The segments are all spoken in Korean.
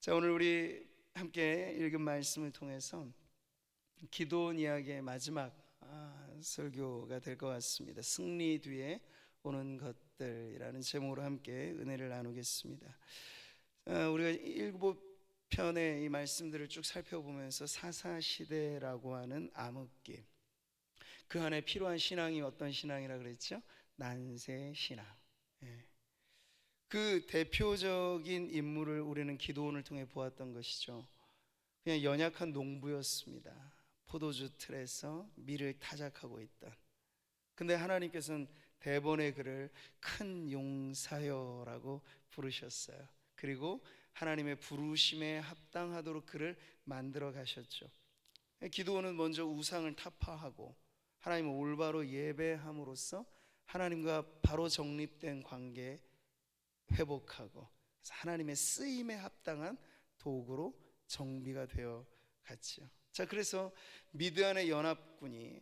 자, 오늘 우리 함께 읽은 말씀을 통해서 기도원 이야기의 마지막 설교가 될 것 같습니다. 승리 뒤에 오는 것들이라는 제목으로 함께 은혜를 나누겠습니다. 우리가 일곱 편의 이 말씀들을 쭉 살펴보면서 사사시대라고 하는 암흑기, 그 안에 필요한 신앙이 어떤 신앙이라 그랬죠? 난세신앙. 그 대표적인 인물을 우리는 기도원을 통해 보았던 것이죠. 그냥 연약한 농부였습니다. 포도주 틀에서 밀을 타작하고 있던. 근데 하나님께서는 대본의 그를 큰 용사여라고 부르셨어요. 그리고 하나님의 부르심에 합당하도록 그를 만들어 가셨죠. 기도원은 먼저 우상을 타파하고 하나님을 올바로 예배함으로써 하나님과 바로 정립된 관계 회복하고 하나님의 쓰임에 합당한 도구로 정비가 되어 갔죠. 자, 그래서 미드안의 연합군이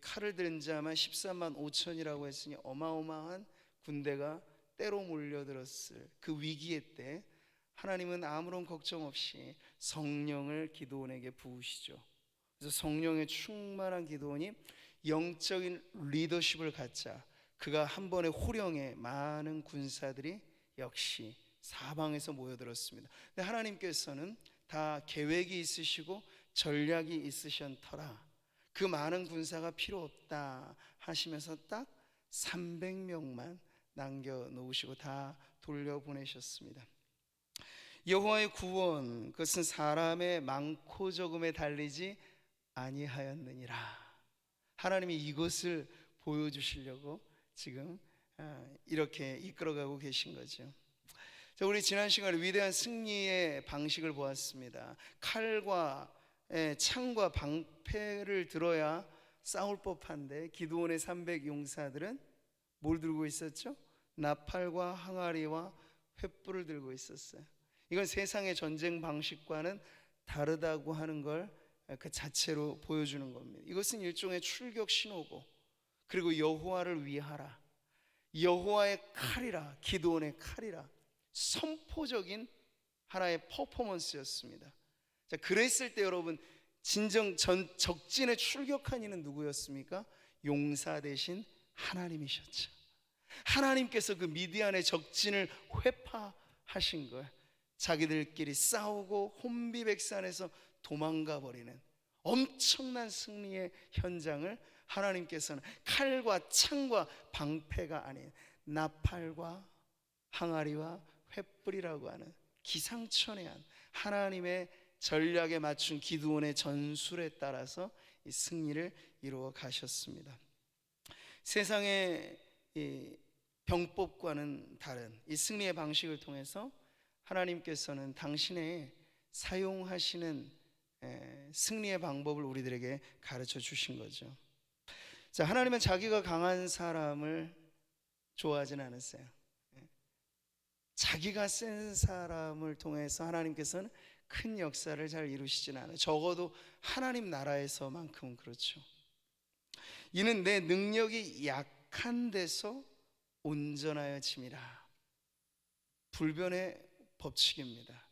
칼을 들은 자만 13만 5천이라고 했으니 어마어마한 군대가 때로 몰려들었을 그 위기의 때 하나님은 아무런 걱정 없이 성령을 기도원에게 부으시죠. 그래서 성령의 충만한 기도원이 영적인 리더십을 갖자 그가 한 번의 호령에 많은 군사들이 역시 사방에서 모여들었습니다. 근데 하나님께서는 다 계획이 있으시고 전략이 있으신 터라 그 많은 군사가 필요 없다 하시면서 딱 300명만 남겨놓으시고 다 돌려보내셨습니다. 여호와의 구원, 그것은 사람의 많고 적음에 달리지 아니하였느니라. 하나님이 이것을 보여주시려고 지금 이렇게 이끌어가고 계신 거죠. 자, 우리 지난 시간에 위대한 승리의 방식을 보았습니다. 칼과 창과 방패를 들어야 싸울 법한데 기드온의 300 용사들은 뭘 들고 있었죠? 나팔과 항아리와 횃불을 들고 있었어요. 이건 세상의 전쟁 방식과는 다르다고 하는 걸 그 자체로 보여주는 겁니다. 이것은 일종의 출격 신호고, 그리고 여호와를 위하라, 여호와의 칼이라, 기드온의 칼이라, 선포적인 하나의 퍼포먼스였습니다. 자, 그랬을 때 여러분, 진정 적진에 출격한 이는 누구였습니까? 용사 대신 하나님이셨죠. 하나님께서 그 미디안의 적진을 회파하신 거예요. 자기들끼리 싸우고 혼비백산해서 도망가 버리는 엄청난 승리의 현장을 하나님께서는 칼과 창과 방패가 아닌 나팔과 항아리와 횃불이라고 하는 기상천외한 하나님의 전략에 맞춘 기드온의 전술에 따라서 이 승리를 이루어 가셨습니다. 세상의 이 병법과는 다른 이 승리의 방식을 통해서 하나님께서는 당신의 사용하시는 승리의 방법을 우리들에게 가르쳐 주신 거죠. 자, 하나님은 자기가 강한 사람을 좋아하진 않으세요. 자기가 센 사람을 통해서 하나님께서는 큰 역사를 잘 이루시진 않아요. 적어도 하나님 나라에서만큼은 그렇죠. 이는 내 능력이 약한 데서 온전하여 짐이라. 불변의 법칙입니다.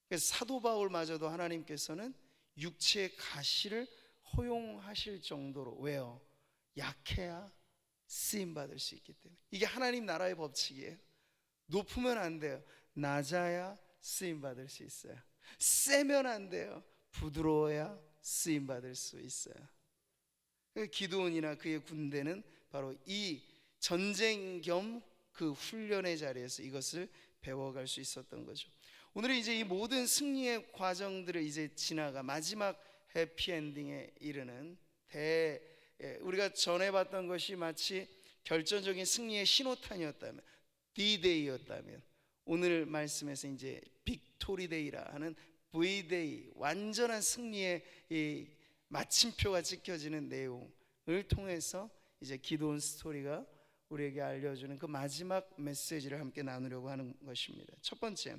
그래서 사도 바울마저도 하나님께서는 육체의 가시를 허용하실 정도로, 왜요? 약해야 쓰임받을 수 있기 때문에. 이게 하나님 나라의 법칙이에요. 높으면 안 돼요. 낮아야 쓰임받을 수 있어요. 세면 안 돼요. 부드러워야 쓰임받을 수 있어요. 기드온이나 그의 군대는 바로 이 전쟁 겸 그 훈련의 자리에서 이것을 배워갈 수 있었던 거죠. 오늘은 이제 이 모든 승리의 과정들을 이제 지나가 마지막 해피엔딩에 이르는 우리가 전에 봤던 것이 마치 결정적인 승리의 신호탄이었다면, D-Day였다면, 오늘 말씀에서 이제 빅토리데이라 하는 V-Day, 완전한 승리의 이 마침표가 찍혀지는 내용을 통해서 이제 기드온 스토리가 우리에게 알려주는 그 마지막 메시지를 함께 나누려고 하는 것입니다. 첫 번째,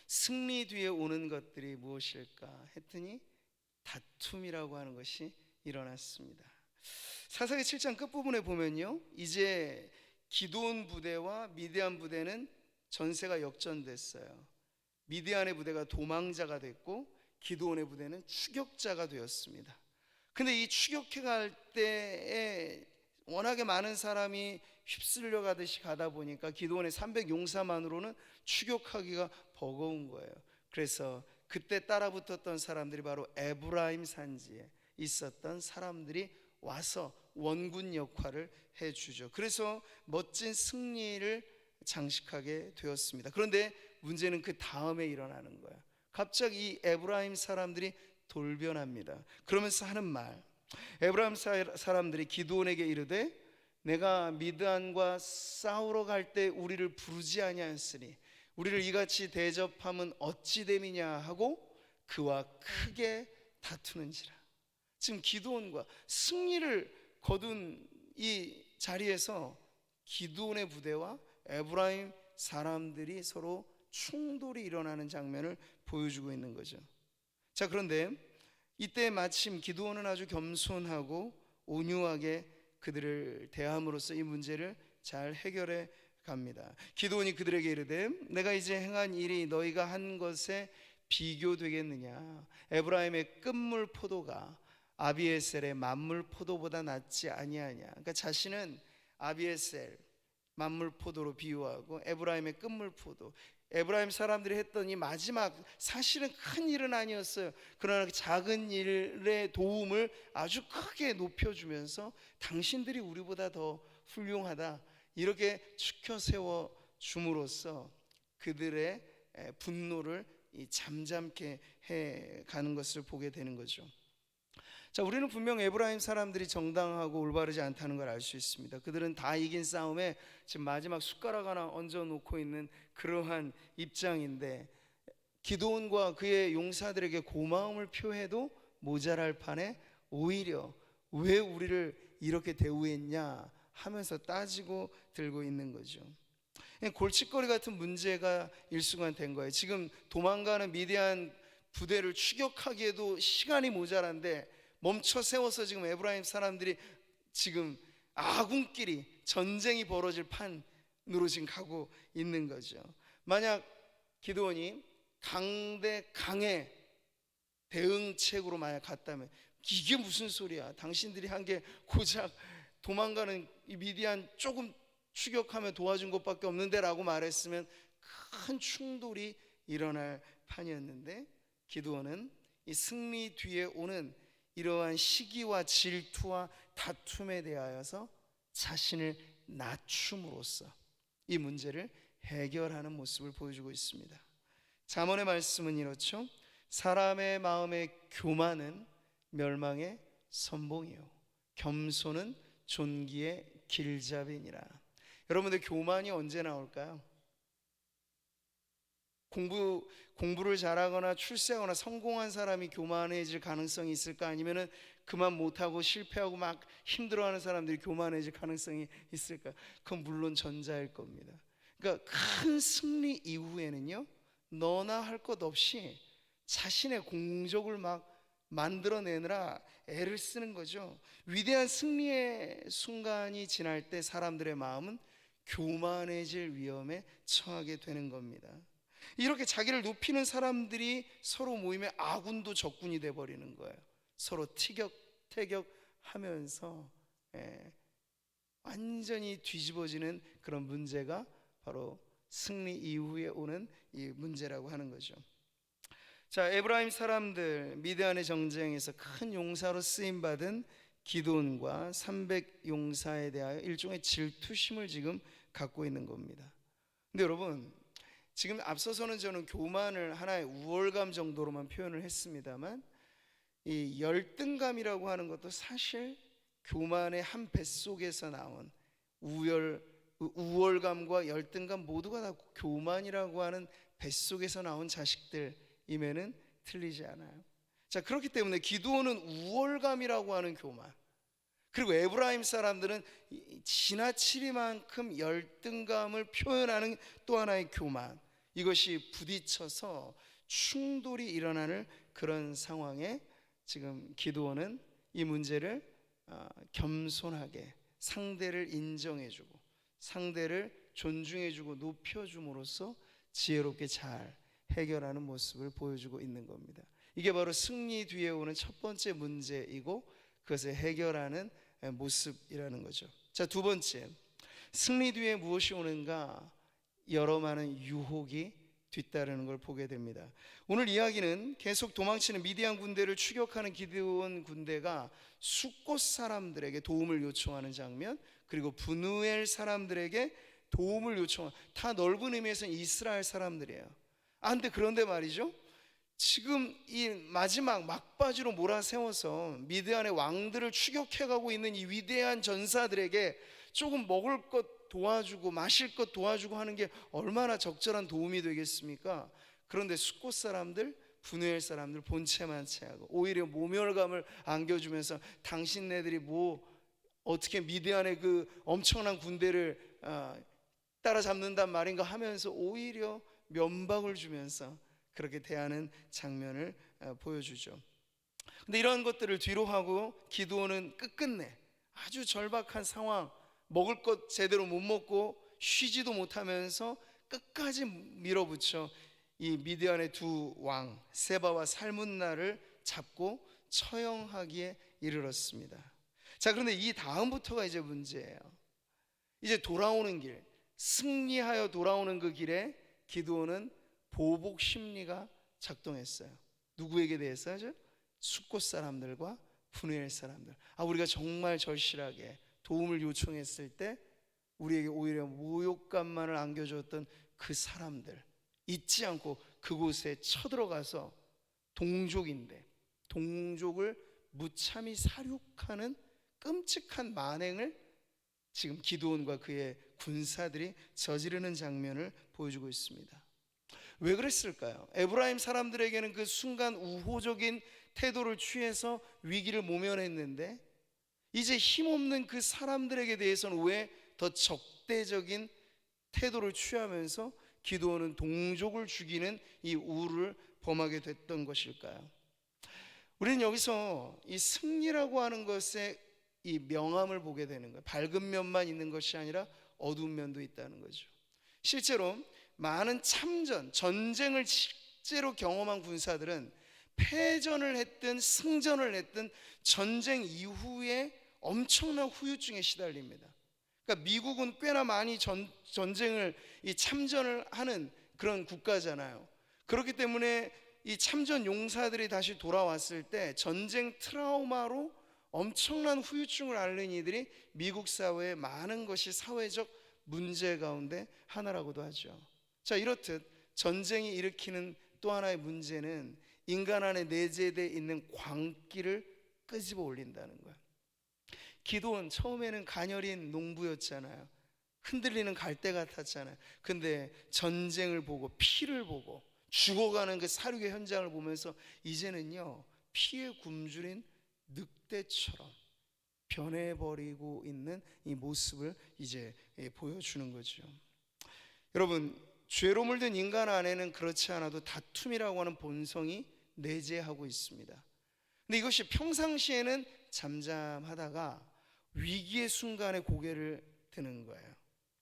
승리 뒤에 오는 것들이 무엇일까 했더니 다툼이라고 하는 것이 일어났습니다. 사사기 7장 끝부분에 보면요, 이제 기드온 부대와 미디안 부대는 전세가 역전됐어요. 미디안의 부대가 도망자가 됐고 기드온의 부대는 추격자가 되었습니다. 근데 이 추격해 갈 때에 워낙에 많은 사람이 휩쓸려 가듯이 가다 보니까 기드온의 300용사만으로는 추격하기가 버거운 거예요. 그래서 그때 따라붙었던 사람들이 바로 에브라임 산지에 있었던 사람들이 와서 원군 역할을 해주죠. 그래서 멋진 승리를 장식하게 되었습니다. 그런데 문제는 그 다음에 일어나는 거야. 갑자기 이 에브라임 사람들이 돌변합니다. 그러면서 하는 말, 에브라임 사람들이 기드온에게 이르되 내가 미드안과 싸우러 갈 때 우리를 부르지 아니하였으니 우리를 이같이 대접함은 어찌 됨이냐 하고 그와 크게 다투는지라. 지금 기드온과 승리를 거둔 이 자리에서 기드온의 부대와 에브라임 사람들이 서로 충돌이 일어나는 장면을 보여주고 있는 거죠. 자, 그런데 이때 마침 기드온은 아주 겸손하고 온유하게 그들을 대함으로써 이 문제를 잘 해결해 갑니다. 기드온이 그들에게 이르되 내가 이제 행한 일이 너희가 한 것에 비교되겠느냐. 에브라임의 끝물 포도가 아비에셀의 만물 포도보다 낫지 아니하냐. 그러니까 자신은 아비에셀 만물 포도로 비유하고 에브라임의 끝물 포도, 에브라임 사람들이 했던 이 마지막 사실은 큰 일은 아니었어요. 그러나 작은 일의 도움을 아주 크게 높여주면서 당신들이 우리보다 더 훌륭하다 이렇게 추켜 세워 줌으로써 그들의 분노를 잠잠케 해 가는 것을 보게 되는 거죠. 자, 우리는 분명 에브라임 사람들이 정당하고 올바르지 않다는 걸 알 수 있습니다. 그들은 다 이긴 싸움에 지금 마지막 숟가락 하나 얹어 놓고 있는 그러한 입장인데 기드온과 그의 용사들에게 고마움을 표해도 모자랄 판에 오히려 왜 우리를 이렇게 대우했냐 하면서 따지고 들고 있는 거죠. 골칫거리 같은 문제가 일순간 된 거예요. 지금 도망가는 미디안 부대를 추격하기에도 시간이 모자란데 멈춰 세워서 지금 에브라임 사람들이 지금 아군끼리 전쟁이 벌어질 판으로 지금 가고 있는 거죠. 만약 기드온이 강대 강의 대응책으로 만약 갔다면 이게 무슨 소리야, 당신들이 한 게 고작 도망가는 이 미디안 조금 추격하며 도와준 것밖에 없는데 라고 말했으면 큰 충돌이 일어날 판이었는데 기드온은 이 승리 뒤에 오는 이러한 시기와 질투와 다툼에 대하여서 자신을 낮춤으로써 이 문제를 해결하는 모습을 보여주고 있습니다. 잠언의 말씀은 이렇죠. 사람의 마음의 교만은 멸망의 선봉이요 겸손은 존귀의 길잡이니라. 여러분들 교만이 언제 나올까요? 공부를 잘하거나 출세하거나 성공한 사람이 교만해질 가능성이 있을까? 아니면은 그만 못하고 실패하고 막 힘들어하는 사람들이 교만해질 가능성이 있을까? 그건 물론 전자일 겁니다. 그러니까 큰 승리 이후에는요 너나 할 것 없이 자신의 공적을 막 만들어내느라 애를 쓰는 거죠. 위대한 승리의 순간이 지날 때 사람들의 마음은 교만해질 위험에 처하게 되는 겁니다. 이렇게 자기를 높이는 사람들이 서로 모이면 아군도 적군이 돼버리는 거예요. 서로 티격태격하면서 완전히 뒤집어지는 그런 문제가 바로 승리 이후에 오는 이 문제라고 하는 거죠. 자, 에브라임 사람들 미드안의 전쟁에서 큰 용사로 쓰임받은 기드온과 300용사에 대하여 일종의 질투심을 지금 갖고 있는 겁니다. 근데 여러분, 지금 앞서서는 저는 교만을 하나의 우월감 정도로만 표현을 했습니다만 이 열등감이라고 하는 것도 사실 교만의 한 뱃속에서 나온 우월감과 열등감 모두가 다 교만이라고 하는 뱃속에서 나온 자식들임에는 틀리지 않아요. 자, 그렇기 때문에 기드온은 우월감이라고 하는 교만, 그리고 에브라임 사람들은 지나치리만큼 열등감을 표현하는 또 하나의 교만, 이것이 부딪혀서 충돌이 일어나는 그런 상황에 지금 기드온은 이 문제를 겸손하게 상대를 인정해주고 상대를 존중해주고 높여줌으로써 지혜롭게 잘 해결하는 모습을 보여주고 있는 겁니다. 이게 바로 승리 뒤에 오는 첫 번째 문제이고 그것을 해결하는 모습이라는 거죠. 자, 두 번째, 승리 뒤에 무엇이 오는가? 여러 많은 유혹이 뒤따르는 걸 보게 됩니다. 오늘 이야기는 계속 도망치는 미디안 군대를 추격하는 기드온 군대가 숫곳 사람들에게 도움을 요청하는 장면, 그리고 브누엘 사람들에게 도움을 요청하는, 다 넓은 의미에서 이스라엘 사람들이에요. 근데 그런데 말이죠, 지금 이 마지막 막바지로 몰아세워서 미드안의 왕들을 추격해가고 있는 이 위대한 전사들에게 조금 먹을 것 도와주고 마실 것 도와주고 하는 게 얼마나 적절한 도움이 되겠습니까? 그런데 숫곳 사람들, 브누엘 사람들 본체만 채하고 오히려 모멸감을 안겨주면서 당신네들이 뭐 어떻게 미드안의 그 엄청난 군대를 따라잡는단 말인가 하면서 오히려 면박을 주면서 그렇게 대하는 장면을 보여주죠. 근데 이런 것들을 뒤로 하고 기드온은 끝끝내 아주 절박한 상황, 먹을 것 제대로 못 먹고 쉬지도 못하면서 끝까지 밀어붙여 이 미디안의 두 왕 세바와 살문나를 잡고 처형하기에 이르렀습니다. 자, 그런데 이 다음부터가 이제 문제예요. 이제 돌아오는 길, 승리하여 돌아오는 그 길에 기드온은 보복 심리가 작동했어요. 누구에게 대해서죠? 숫곳 사람들과 브누엘 사람들. 우리가 정말 절실하게 도움을 요청했을 때 우리에게 오히려 모욕감만을 안겨줬던 그 사람들, 잊지 않고 그곳에 쳐들어가서 동족인데 동족을 무참히 살육하는 끔찍한 만행을 지금 기드온과 그의 군사들이 저지르는 장면을 보여주고 있습니다. 왜 그랬을까요? 에브라임 사람들에게는 그 순간 우호적인 태도를 취해서 위기를 모면했는데 이제 힘없는 그 사람들에게 대해서는 왜 더 적대적인 태도를 취하면서 기드온은 동족을 죽이는 이 우를 범하게 됐던 것일까요? 우리는 여기서 이 승리라고 하는 것의 이 명암을 보게 되는 거예요. 밝은 면만 있는 것이 아니라 어두운 면도 있다는 거죠. 실제로 많은 참전, 전쟁을 실제로 경험한 군사들은 패전을 했든 승전을 했든 전쟁 이후에 엄청난 후유증에 시달립니다. 그러니까 미국은 꽤나 많이 전쟁을 참전을 하는 그런 국가잖아요. 그렇기 때문에 이 참전 용사들이 다시 돌아왔을 때 전쟁 트라우마로 엄청난 후유증을 앓는 이들이 미국 사회에 많은 것이 사회적 문제 가운데 하나라고도 하죠. 자, 이렇듯 전쟁이 일으키는 또 하나의 문제는 인간 안에 내재되어 있는 광기를 끄집어 올린다는 거예요. 기드온 처음에는 가녀린 농부였잖아요. 흔들리는 갈대 같았잖아요. 근데 전쟁을 보고 피를 보고 죽어가는 그 사륙의 현장을 보면서 이제는요 피에 굶주린 늑대처럼 변해버리고 있는 이 모습을 이제 보여주는 거죠. 여러분, 죄로 물든 인간 안에는 그렇지 않아도 다툼이라고 하는 본성이 내재하고 있습니다. 근데 이것이 평상시에는 잠잠하다가 위기의 순간에 고개를 드는 거예요.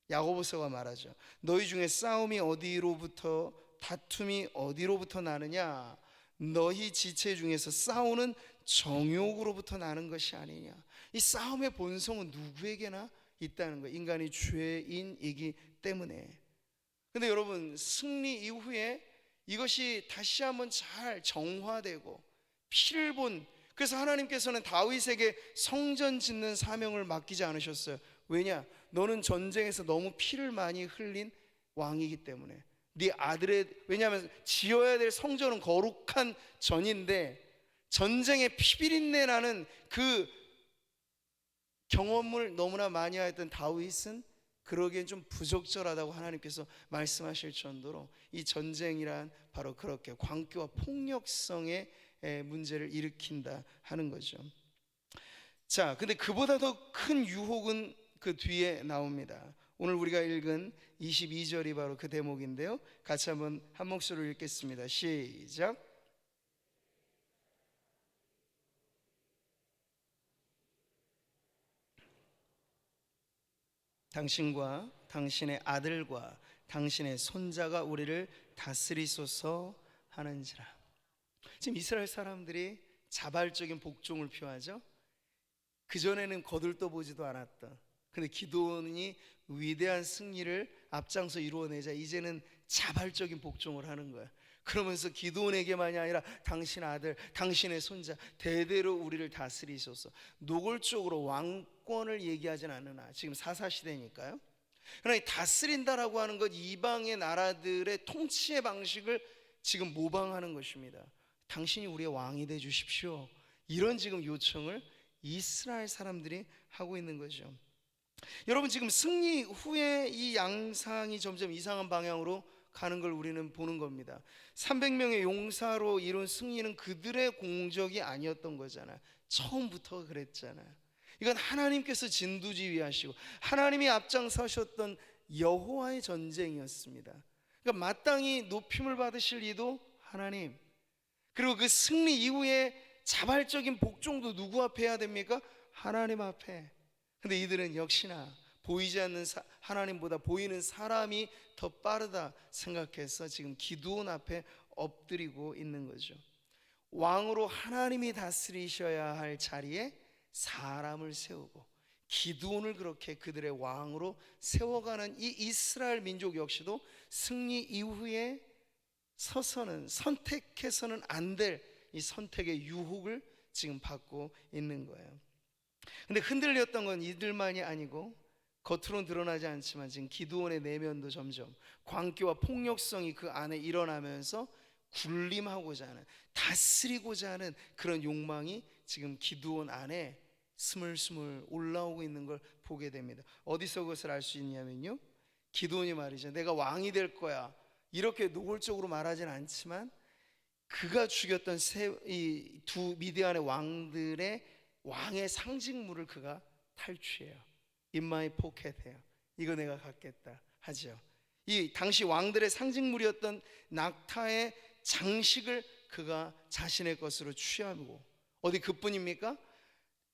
야고보서가 말하죠. 너희 중에 싸움이 어디로부터 다툼이 어디로부터 나느냐? 너희 지체 중에서 싸우는 정욕으로부터 나는 것이 아니냐? 이 싸움의 본성은 누구에게나 있다는 거예요. 인간이 죄인이기 때문에. 근데 여러분, 승리 이후에 이것이 다시 한번 잘 정화되고 피를 본, 그래서 하나님께서는 다윗에게 성전 짓는 사명을 맡기지 않으셨어요. 왜냐? 너는 전쟁에서 너무 피를 많이 흘린 왕이기 때문에. 네 아들의, 왜냐하면 지어야 될 성전은 거룩한 전인데 전쟁에 피비린내 나는 그 경험을 너무나 많이 하였던 다윗은 그러기엔 좀 부적절하다고 하나님께서 말씀하실 정도로 이 전쟁이란 바로 그렇게 광기와 폭력성의 문제를 일으킨다 하는 거죠. 자, 근데 그보다 더 큰 유혹은 그 뒤에 나옵니다. 오늘 우리가 읽은 22절이 바로 그 대목인데요. 같이 한번 한 목소리로 읽겠습니다. 시작. 당신과 당신의 아들과 당신의 손자가 우리를 다스리소서 하는지라. 지금 이스라엘 사람들이 자발적인 복종을 표하죠. 그전에는 거들떠보지도 않았던, 근데 기드온이 위대한 승리를 앞장서 이루어내자 이제는 자발적인 복종을 하는 거야. 그러면서 기드온에게만이 아니라 당신 아들, 당신의 손자 대대로 우리를 다스리소서. 노골적으로 왕권을 얘기하진 않으나, 지금 사사시대니까요. 그러나 다스린다라고 하는 것, 이방의 나라들의 통치의 방식을 지금 모방하는 것입니다. 당신이 우리의 왕이 돼 주십시오, 이런 지금 요청을 이스라엘 사람들이 하고 있는 거죠. 여러분, 지금 승리 후에 이 양상이 점점 이상한 방향으로 가는 걸 우리는 보는 겁니다. 300명의 용사로 이룬 승리는 그들의 공적이 아니었던 거잖아요. 처음부터 그랬잖아요. 이건 하나님께서 진두지휘하시고 하나님이 앞장서셨던 여호와의 전쟁이었습니다. 그러니까 마땅히 높임을 받으실 이도 하나님, 그리고 그 승리 이후에 자발적인 복종도 누구 앞에 해야 됩니까? 하나님 앞에. 근데 이들은 역시나 보이지 않는 하나님보다 보이는 사람이 더 빠르다 생각해서 지금 기드온 앞에 엎드리고 있는 거죠. 왕으로 하나님이 다스리셔야 할 자리에 사람을 세우고 기드온을 그렇게 그들의 왕으로 세워가는 이 이스라엘 민족 역시도 승리 이후에 서서는, 선택해서는 안 될 이 선택의 유혹을 지금 받고 있는 거예요. 근데 흔들렸던 건 이들만이 아니고 겉으로는 드러나지 않지만 지금 기드온의 내면도 점점 광기와 폭력성이 그 안에 일어나면서 군림하고자 하는, 다스리고자 하는 그런 욕망이 지금 기드온 안에 스물스물 올라오고 있는 걸 보게 됩니다. 어디서 그것을 알 수 있냐면요, 기드온이 말이죠, 내가 왕이 될 거야 이렇게 노골적으로 말하진 않지만 그가 죽였던 이 두 미디안의 왕들의 왕의 상징물을 그가 탈취해요. In my pocket 해요. 이거 내가 갖겠다 하죠. 이 당시 왕들의 상징물이었던 낙타의 장식을 그가 자신의 것으로 취하고, 어디 그뿐입니까?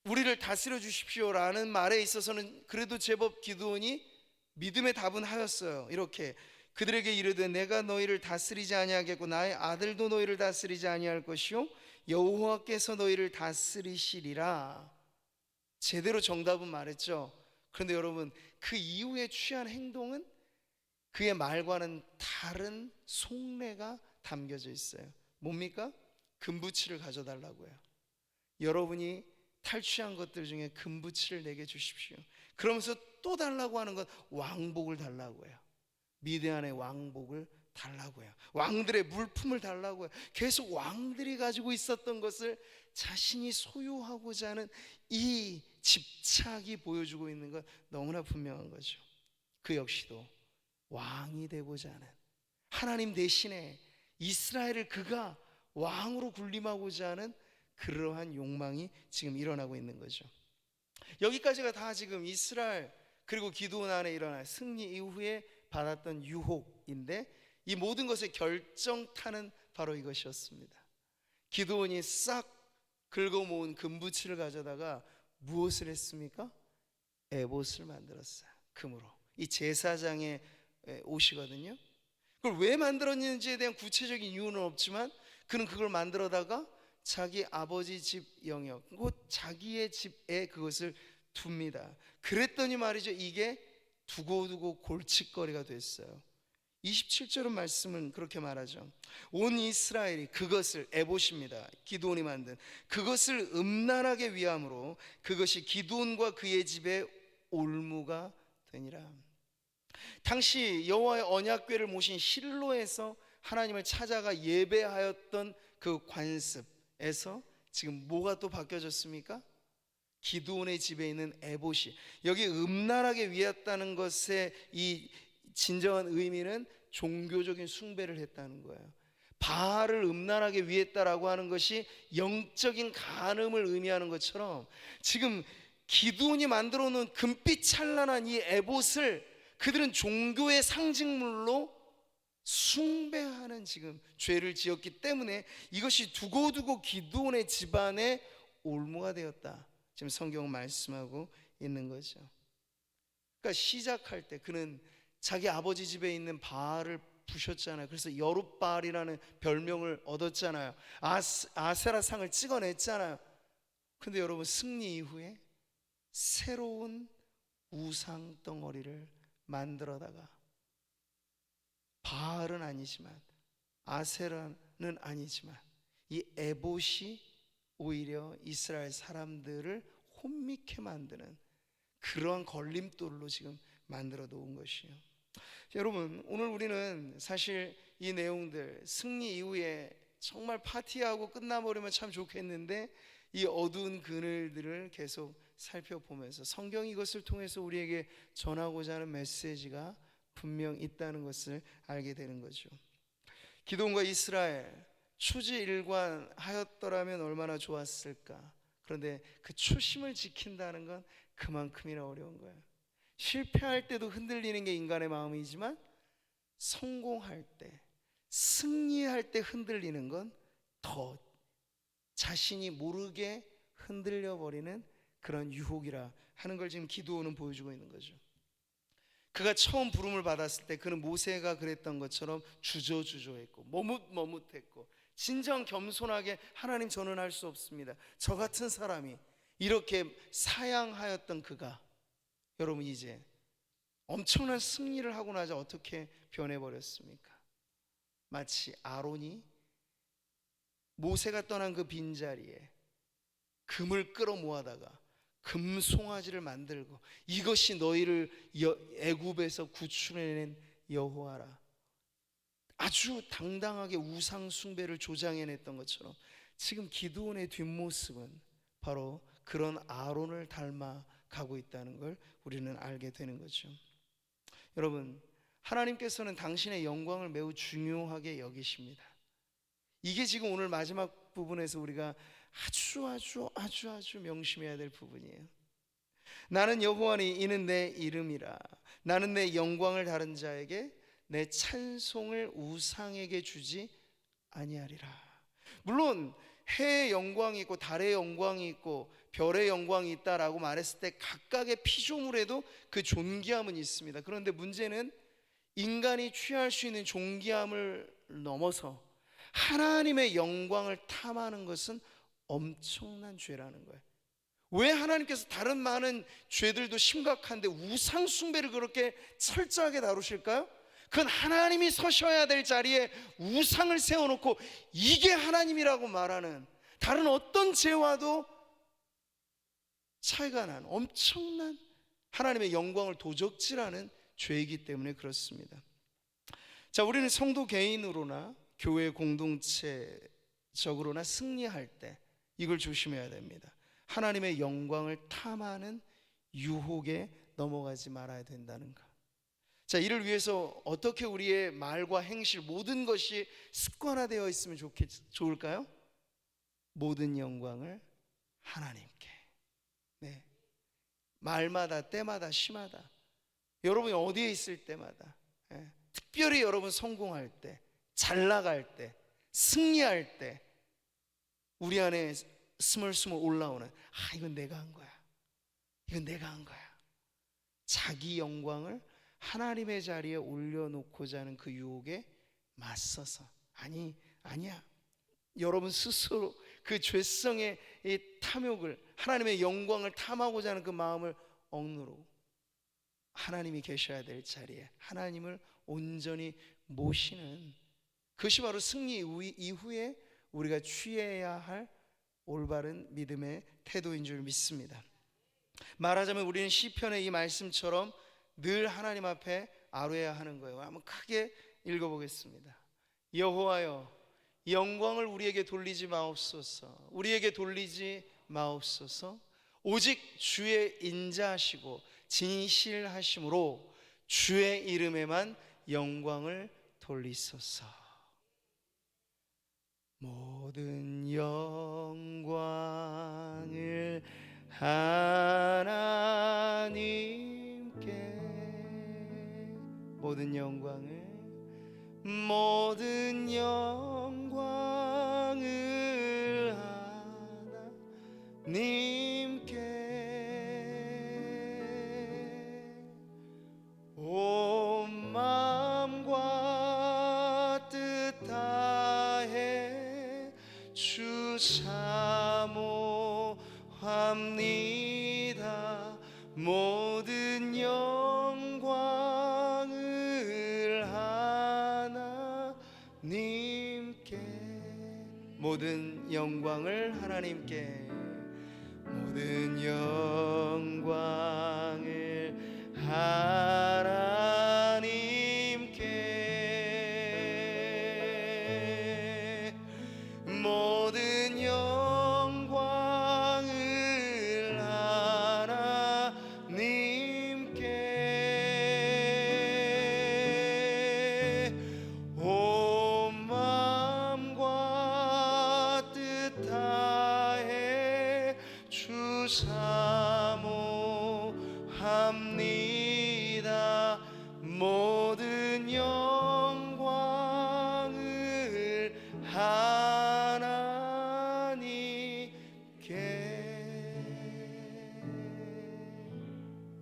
우리를 다스려 주십시오라는 말에 있어서는 그래도 제법 기드온이 믿음의 답은 하였어요. 이렇게 그들에게 이르되 내가 너희를 다스리지 아니하겠고 나의 아들도 너희를 다스리지 아니할 것이요 여호와께서 너희를 다스리시리라. 제대로 정답은 말했죠. 그런데 여러분, 그 이후에 취한 행동은 그의 말과는 다른 속내가 담겨져 있어요. 뭡니까? 금부치를 가져달라고요. 여러분이 탈취한 것들 중에 금부치를 내게 주십시오. 그러면서 또 달라고 하는 건 왕복을 달라고요. 미디안의 왕복을 달라고요. 왕들의 물품을 달라고요. 계속 왕들이 가지고 있었던 것을 자신이 소유하고자 하는 이 집착이 보여주고 있는 건 너무나 분명한 거죠. 그 역시도 왕이 되고자 하는, 하나님 대신에 이스라엘을 그가 왕으로 군림하고자 하는 그러한 욕망이 지금 일어나고 있는 거죠. 여기까지가 다 지금 이스라엘 그리고 기드온 안에 일어난 승리 이후에 받았던 유혹인데, 이 모든 것의 결정타는 바로 이것이었습니다. 기드온이 싹 긁어 모은 금부치를 가져다가 무엇을 했습니까? 에봇을 만들었어요. 금으로. 이 제사장의 옷이거든요. 그걸 왜 만들었는지에 대한 구체적인 이유는 없지만 그는 그걸 만들어다가 자기 아버지 집 영역, 곧 자기의 집에 그것을 둡니다. 그랬더니 말이죠, 이게 두고두고 골칫거리가 됐어요. 27절은 말씀은 그렇게 말하죠. 온 이스라엘이 그것을, 에봇입니다, 기드온이 만든 그것을 음란하게 위함으로 그것이 기드온과 그의 집에 올무가 되니라. 당시 여호와의 언약궤를 모신 실로에서 하나님을 찾아가 예배하였던 그 관습에서 지금 뭐가 또 바뀌어졌습니까? 기드온의 집에 있는 에봇이, 여기 음란하게 위했다는 것의 이 진정한 의미는 종교적인 숭배를 했다는 거예요. 바알을 음란하게 위했다라고 하는 것이 영적인 간음을 의미하는 것처럼 지금 기드온이 만들어 놓은 금빛 찬란한 이 에봇을 그들은 종교의 상징물로 숭배하는 지금 죄를 지었기 때문에 이것이 두고두고 기드온의 집안에 올무가 되었다, 지금 성경은 말씀하고 있는 거죠. 그러니까 시작할 때 그는 자기 아버지 집에 있는 바알을 부셨잖아요. 그래서 여룻바알이라는 별명을 얻었잖아요. 아세라 상을 찍어냈잖아요. 근데 여러분, 승리 이후에 새로운 우상 덩어리를 만들어다가, 바알은 아니지만 아세라는 아니지만 이 에봇이 오히려 이스라엘 사람들을 혼미케 만드는 그러한 걸림돌로 지금 만들어 놓은 것이에요. 여러분, 오늘 우리는 사실 이 내용들, 승리 이후에 정말 파티하고 끝나버리면 참 좋겠는데 이 어두운 그늘들을 계속 살펴보면서 성경이 이것을 통해서 우리에게 전하고자 하는 메시지가 분명 있다는 것을 알게 되는 거죠. 기드온과 이스라엘 추지일관하였더라면 얼마나 좋았을까. 그런데 그 초심을 지킨다는 건 그만큼이나 어려운 거예요. 실패할 때도 흔들리는 게 인간의 마음이지만 성공할 때, 승리할 때 흔들리는 건 더 자신이 모르게 흔들려 버리는 그런 유혹이라 하는 걸 지금 기드온은 보여주고 있는 거죠. 그가 처음 부름을 받았을 때 그는 모세가 그랬던 것처럼 주저주저했고 머뭇머뭇했고, 진정 겸손하게 하나님, 저는 할 수 없습니다, 저 같은 사람이, 이렇게 사양하였던 그가 여러분 이제 엄청난 승리를 하고 나자 어떻게 변해버렸습니까? 마치 아론이 모세가 떠난 그 빈자리에 금을 끌어 모아다가 금송아지를 만들고, 이것이 너희를 애굽에서 구출해낸 여호와라, 아주 당당하게 우상 숭배를 조장해냈던 것처럼 지금 기드온의 뒷모습은 바로 그런 아론을 닮아 가고 있다는 걸 우리는 알게 되는 거죠. 여러분, 하나님께서는 당신의 영광을 매우 중요하게 여기십니다. 이게 지금 오늘 마지막 부분에서 우리가 아주 명심해야 될 부분이에요. 나는 여호와니, 이는 내 이름이라. 나는 내 영광을 다른 자에게, 내 찬송을 우상에게 주지 아니하리라. 물론 해의 영광이 있고 달의 영광이 있고 별의 영광이 있다라고 말했을 때 각각의 피조물에도 그 존귀함은 있습니다. 그런데 문제는 인간이 취할 수 있는 존귀함을 넘어서 하나님의 영광을 탐하는 것은 엄청난 죄라는 거예요. 왜 하나님께서 다른 많은 죄들도 심각한데 우상 숭배를 그렇게 철저하게 다루실까요? 그건 하나님이 서셔야 될 자리에 우상을 세워놓고 이게 하나님이라고 말하는, 다른 어떤 죄와도 차이가 나는 엄청난 하나님의 영광을 도적질하는 죄이기 때문에 그렇습니다. 자, 우리는 성도 개인으로나 교회 공동체적으로나 승리할 때 이걸 조심해야 됩니다. 하나님의 영광을 탐하는 유혹에 넘어가지 말아야 된다는 것. 자, 이를 위해서 어떻게 우리의 말과 행실, 모든 것이 습관화되어 있으면 좋을까요? 모든 영광을 하나님께. 네. 말마다, 때마다, 시마다, 여러분이 어디에 있을 때마다, 특별히 여러분 성공할 때, 잘 나갈 때, 승리할 때 우리 안에 스멀스멀 올라오는, 이건 내가 한 거야, 이건 내가 한 거야, 자기 영광을 하나님의 자리에 올려놓고자 하는 그 유혹에 맞서서, 아니야, 여러분 스스로 그 죄성의 이 탐욕을, 하나님의 영광을 탐하고자 하는 그 마음을 억누르고 하나님이 계셔야 될 자리에 하나님을 온전히 모시는, 그것이 바로 승리 이후에 우리가 취해야 할 올바른 믿음의 태도인 줄 믿습니다. 말하자면 우리는 시편의 이 말씀처럼 늘 하나님 앞에 아뢰야 하는 거예요. 한번 크게 읽어보겠습니다. 여호와여, 영광을 우리에게 돌리지 마옵소서. 우리에게 돌리지 마옵소서. 오직 주의 인자하시고 진실하심으로 주의 이름에만 영광을 돌리소서. 모든 영광을 하나님께, 모든 영광을 하나님께, 온 마음과 주 사모합니다. 모든 영광을 하나님께, 모든 영광을 하나님께, 모든 영광을 하나님께, 모든 영광을 하나님께, 온 마음과 뜻 다해 주 사모합니다. 모든 영광을 하나님께.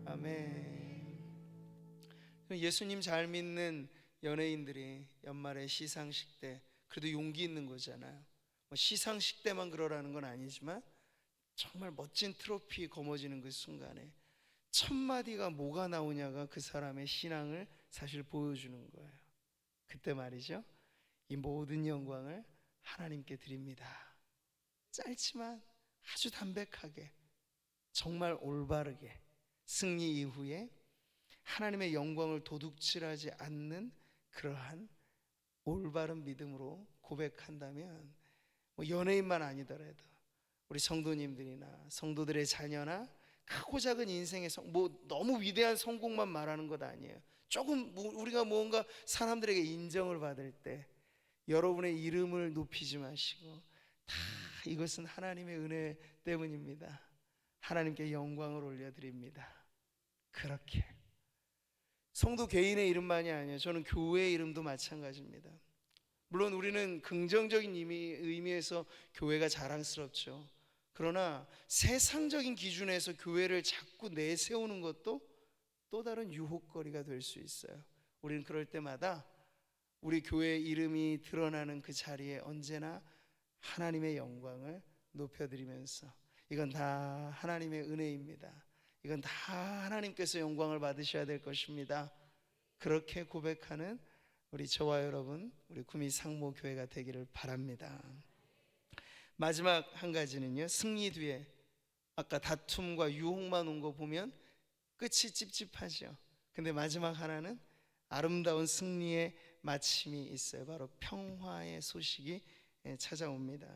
아멘. 예수님 잘 믿는 연예인들이 연말에 시상식 때 그래도 용기 있는 거잖아요. 뭐 시상식 때만 그러라는 건 아니지만 정말 멋진 트로피 거머쥐는 그 순간에 첫 마디가 뭐가 나오냐가 그 사람의 신앙을 사실 보여주는 거예요. 그때 말이죠, 이 모든 영광을 하나님께 드립니다. 짧지만 아주 담백하게, 정말 올바르게 승리 이후에 하나님의 영광을 도둑질하지 않는 그러한 올바른 믿음으로 고백한다면, 뭐 연예인만 아니더라도 우리 성도님들이나 성도들의 자녀나 크고 작은 인생의 뭐 너무 위대한 성공만 말하는 것 아니에요. 조금 우리가 뭔가 사람들에게 인정을 받을 때 여러분의 이름을 높이지 마시고, 다 이것은 하나님의 은혜 때문입니다. 하나님께 영광을 올려드립니다. 그렇게 성도 개인의 이름만이 아니에요. 저는 교회의 이름도 마찬가지입니다. 물론 우리는 긍정적인 의미에서 교회가 자랑스럽죠. 그러나 세상적인 기준에서 교회를 자꾸 내세우는 것도 또 다른 유혹거리가 될 수 있어요. 우리는 그럴 때마다 우리 교회의 이름이 드러나는 그 자리에 언제나 하나님의 영광을 높여드리면서, 이건 다 하나님의 은혜입니다. 이건 다 하나님께서 영광을 받으셔야 될 것입니다. 그렇게 고백하는 우리 저와 여러분, 우리 구미 상모교회가 되기를 바랍니다. 마지막 한 가지는요, 승리 뒤에 아까 다툼과 유혹만 온 거 보면 끝이 찝찝하죠. 근데 마지막 하나는 아름다운 승리의 마침이 있어요. 바로 평화의 소식이 찾아옵니다.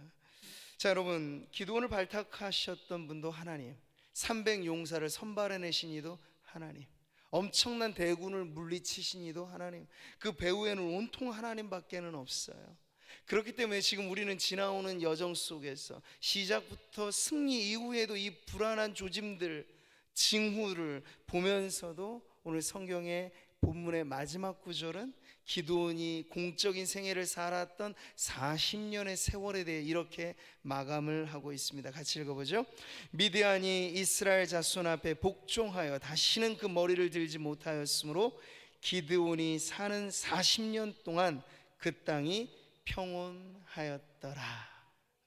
자, 여러분, 기드온을 발탁하셨던 분도 하나님, 300용사를 선발해내신 이도 하나님, 엄청난 대군을 물리치신 이도 하나님, 그 배후에는 온통 하나님밖에는 없어요. 그렇기 때문에 지금 우리는 지나오는 여정 속에서 시작부터 승리 이후에도 이 불안한 조짐들, 징후를 보면서도 오늘 성경의 본문의 마지막 구절은 기드온이 공적인 생애를 살았던 40년의 세월에 대해 이렇게 마감을 하고 있습니다. 같이 읽어보죠. 미디안이 이스라엘 자손 앞에 복종하여 다시는 그 머리를 들지 못하였으므로 기드온이 사는 40년 동안 그 땅이 평온하였더라.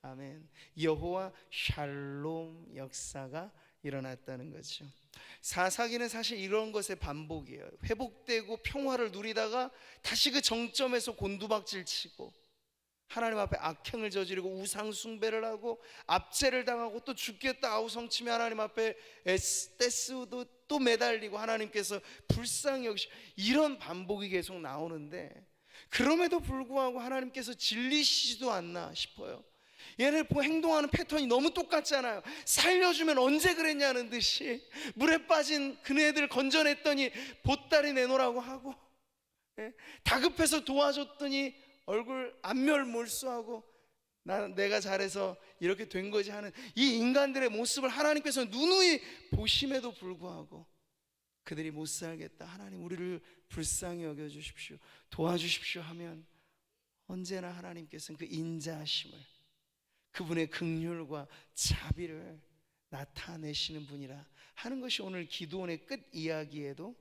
아멘. 여호와 샬롬 역사가 일어났다는 거죠. 사사기는 사실 이런 것의 반복이에요. 회복되고 평화를 누리다가 다시 그 정점에서 곤두박질 치고 하나님 앞에 악행을 저지르고 우상 숭배를 하고 압제를 당하고 또 죽겠다 아우성치며 하나님 앞에 떼쓰도 또 매달리고 하나님께서 불쌍히 여기시, 이런 반복이 계속 나오는데, 그럼에도 불구하고 하나님께서 질리시지도 않나 싶어요. 얘네 행동하는 패턴이 너무 똑같잖아요. 살려주면 언제 그랬냐는 듯이 물에 빠진 그네들 건져냈더니 보따리 내놓으라고 하고, 다급해서 도와줬더니 얼굴 안면몰수하고 내가 잘해서 이렇게 된 거지 하는 이 인간들의 모습을 하나님께서 누누이 보심에도 불구하고 그들이 못 살겠다, 하나님 우리를 불쌍히 여겨주십시오, 도와주십시오 하면 언제나 하나님께서는 그 인자하심을, 그분의 긍휼과 자비를 나타내시는 분이라 하는 것이 오늘 기드온의 끝 이야기에도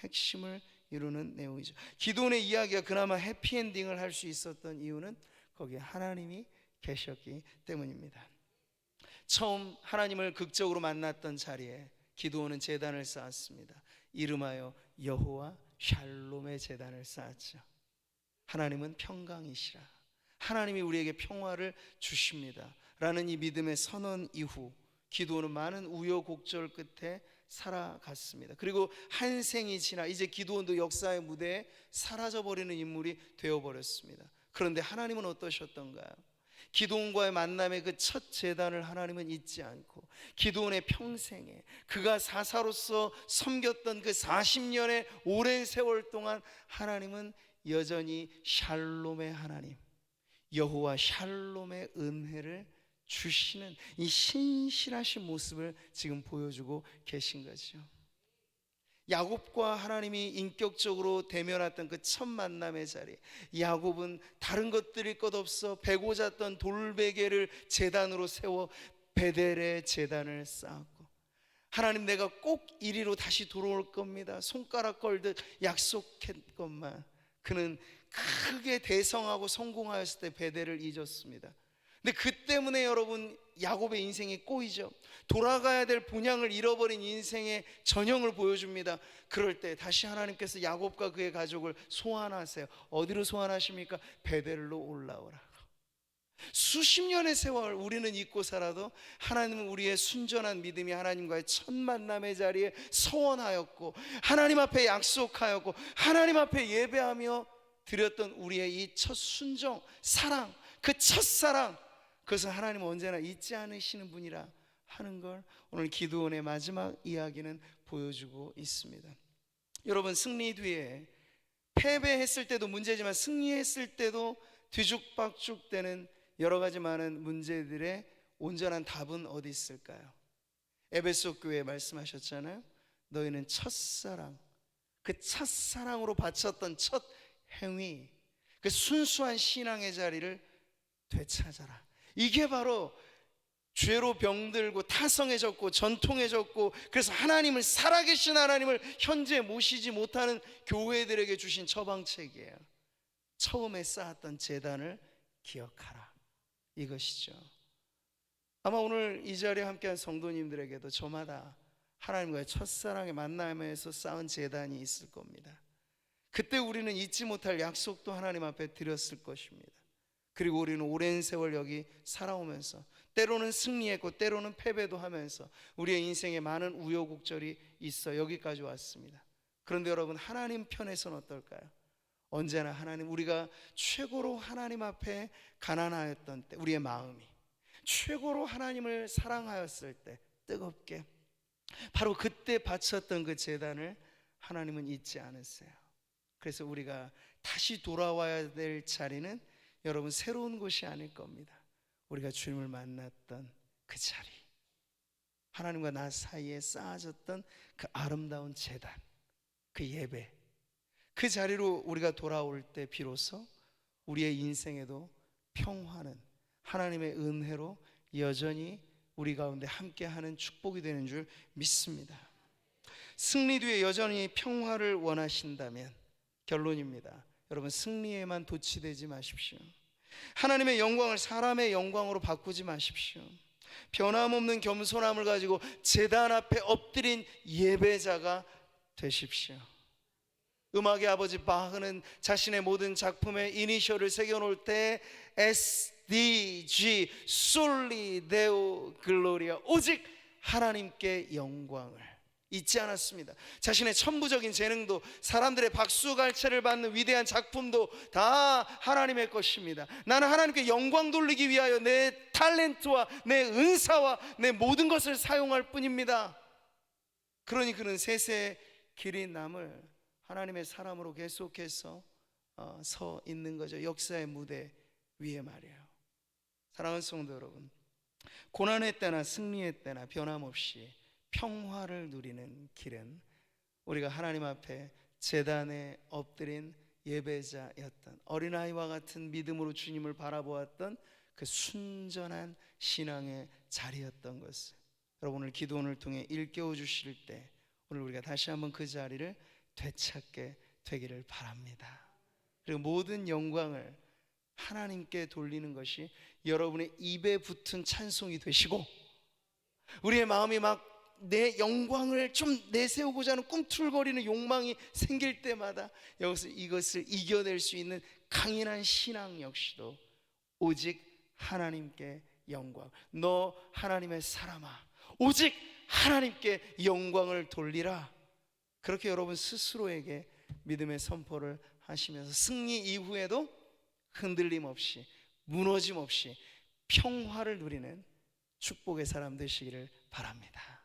핵심을 이루는 내용이죠. 기드온의 이야기가 그나마 해피엔딩을 할 수 있었던 이유는 거기에 하나님이 계셨기 때문입니다. 처음 하나님을 극적으로 만났던 자리에 기드온은 제단을 쌓았습니다. 이름하여 여호와 샬롬의 제단을 쌓았죠. 하나님은 평강이시라, 하나님이 우리에게 평화를 주십니다 라는 이 믿음의 선언 이후 기드온은 많은 우여곡절 끝에 살아갔습니다. 그리고 한 생이 지나 이제 기드온도 역사의 무대에 사라져버리는 인물이 되어버렸습니다. 그런데 하나님은 어떠셨던가요? 기드온과의 만남의 그 첫 제단을 하나님은 잊지 않고 기드온의 평생에 그가 사사로서 섬겼던 그 40년의 오랜 세월 동안 하나님은 여전히 샬롬의 하나님, 여호와 샬롬의 은혜를 주시는 이 신실하신 모습을 지금 보여주고 계신 거죠. 야곱과 하나님이 인격적으로 대면했던 그 첫 만남의 자리, 야곱은 다른 것들일 것 없어 베고 잤던 돌베개를 제단으로 세워 베델의 제단을 쌓았고, 하나님 내가 꼭 이리로 다시 돌아올 겁니다 손가락 걸듯 약속했건만 그는 크게 대성하고 성공하였을 때 베델을 잊었습니다. 근데 그 때문에 여러분 야곱의 인생이 꼬이죠. 돌아가야 될 본향을 잃어버린 인생의 전형을 보여줍니다. 그럴 때 다시 하나님께서 야곱과 그의 가족을 소환하세요. 어디로 소환하십니까? 베델로 올라오라. 수십 년의 세월 우리는 잊고 살아도 하나님은 우리의 순전한 믿음이 하나님과의 첫 만남의 자리에 서원하였고 하나님 앞에 약속하였고 하나님 앞에 예배하며 드렸던 우리의 이 첫 순종, 사랑, 그 첫사랑, 그것을 하나님은 언제나 잊지 않으시는 분이라 하는 걸 오늘 기드온의 마지막 이야기는 보여주고 있습니다. 여러분, 승리 뒤에 패배했을 때도 문제지만 승리했을 때도 뒤죽박죽 되는 여러 가지 많은 문제들의 온전한 답은 어디 있을까요? 에베소 교회에 말씀하셨잖아요. 너희는 첫사랑, 그 첫사랑으로 바쳤던 첫 행위, 그 순수한 신앙의 자리를 되찾아라. 이게 바로 죄로 병들고 타성해졌고 전통해졌고 그래서 하나님을, 살아계신 하나님을 현재 모시지 못하는 교회들에게 주신 처방책이에요. 처음에 쌓았던 제단을 기억하라, 이것이죠. 아마 오늘 이 자리에 함께한 성도님들에게도 저마다 하나님과의 첫사랑의 만남에서 쌓은 제단이 있을 겁니다. 그때 우리는 잊지 못할 약속도 하나님 앞에 드렸을 것입니다. 그리고 우리는 오랜 세월 여기 살아오면서 때로는 승리했고 때로는 패배도 하면서 우리의 인생에 많은 우여곡절이 있어 여기까지 왔습니다. 그런데 여러분, 하나님 편에서는 어떨까요? 언제나 하나님, 우리가 최고로 하나님 앞에 가난하였던 때, 우리의 마음이 최고로 하나님을 사랑하였을 때 뜨겁게 바로 그때 바쳤던 그 제단을 하나님은 잊지 않으세요. 그래서 우리가 다시 돌아와야 될 자리는 여러분 새로운 곳이 아닐 겁니다. 우리가 주님을 만났던 그 자리, 하나님과 나 사이에 쌓아졌던 그 아름다운 제단, 그 예배, 그 자리로 우리가 돌아올 때 비로소 우리의 인생에도 평화는 하나님의 은혜로 여전히 우리 가운데 함께하는 축복이 되는 줄 믿습니다. 승리 뒤에 여전히 평화를 원하신다면 결론입니다. 여러분, 승리에만 도취되지 마십시오. 하나님의 영광을 사람의 영광으로 바꾸지 마십시오. 변함없는 겸손함을 가지고 제단 앞에 엎드린 예배자가 되십시오. 음악의 아버지 바흐는 자신의 모든 작품에 이니셜을 새겨놓을 때 SDG 솔리 데오 글로리아, 오직 하나님께 영광을 잊지 않았습니다. 자신의 천부적인 재능도, 사람들의 박수갈채를 받는 위대한 작품도 다 하나님의 것입니다. 나는 하나님께 영광 돌리기 위하여 내 탤런트와 내 은사와 내 모든 것을 사용할 뿐입니다. 그러니 그는 세세 길인 남을 하나님의 사람으로 계속해서 서 있는 거죠. 역사의 무대 위에 말이에요. 사랑하는 성도 여러분, 고난의 때나 승리의 때나 변함없이 평화를 누리는 길은 우리가 하나님 앞에 제단에 엎드린 예배자였던, 어린아이와 같은 믿음으로 주님을 바라보았던 그 순전한 신앙의 자리였던 것을 여러분 오늘 기도원을 통해 일깨워 주실 때 오늘 우리가 다시 한번 그 자리를 되찾게 되기를 바랍니다. 그리고 모든 영광을 하나님께 돌리는 것이 여러분의 입에 붙은 찬송이 되시고, 우리의 마음이 막 내 영광을 좀 내세우고자 하는 꿈틀거리는 욕망이 생길 때마다 여기서 이것을 이겨낼 수 있는 강인한 신앙 역시도 오직 하나님께 영광. 너 하나님의 사람아, 오직 하나님께 영광을 돌리라. 그렇게 여러분 스스로에게 믿음의 선포를 하시면서 승리 이후에도 흔들림 없이, 무너짐 없이 평화를 누리는 축복의 사람 되시기를 바랍니다.